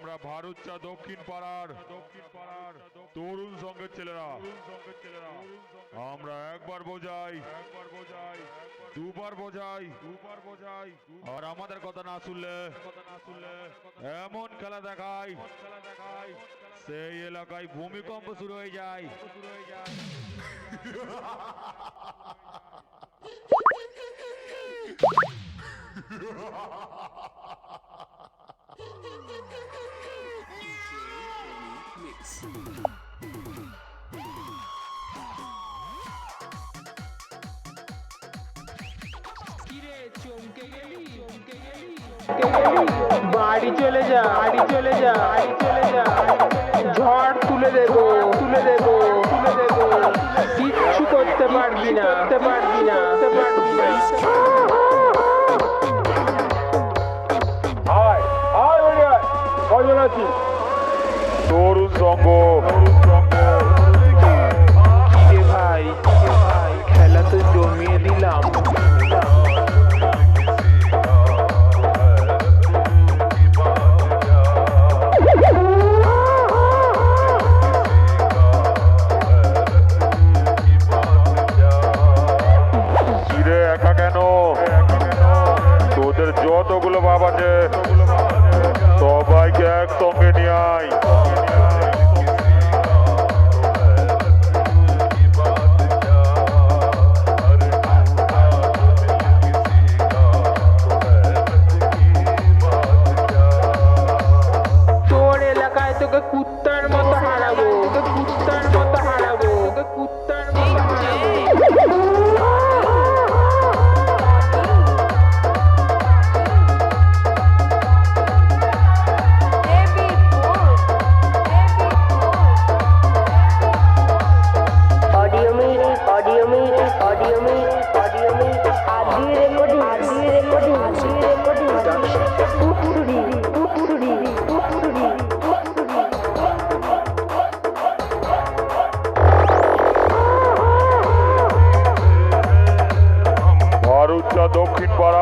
আমরা ভারুচা দক্ষিণ পাড়ার তরুণ সংঘের ছেলেরা আমরা একবার বোঝাই দুবার বোঝাই আর আমাদের কথা না শুনলে এমন খেলা দেখায় সেই এলাকায় ভূমিকম্প শুরু হয়ে যায়। বাড়ি চলে যা ঝড় তুলে দেবো কিচ্ছু করতে পারবি না কয়জন আছি তরুণ সংঘ কিরে ভাই খেলা তো জমিয়ে দিলাম। একা কেন? তোদের যতগুলো বাপ আছে সবাইকে একসঙ্গে নিয়ে আয়। তোর এলাকায় তোকে কুত্তার মতো হারাবো ভারুচা দক্ষিণ পাড়া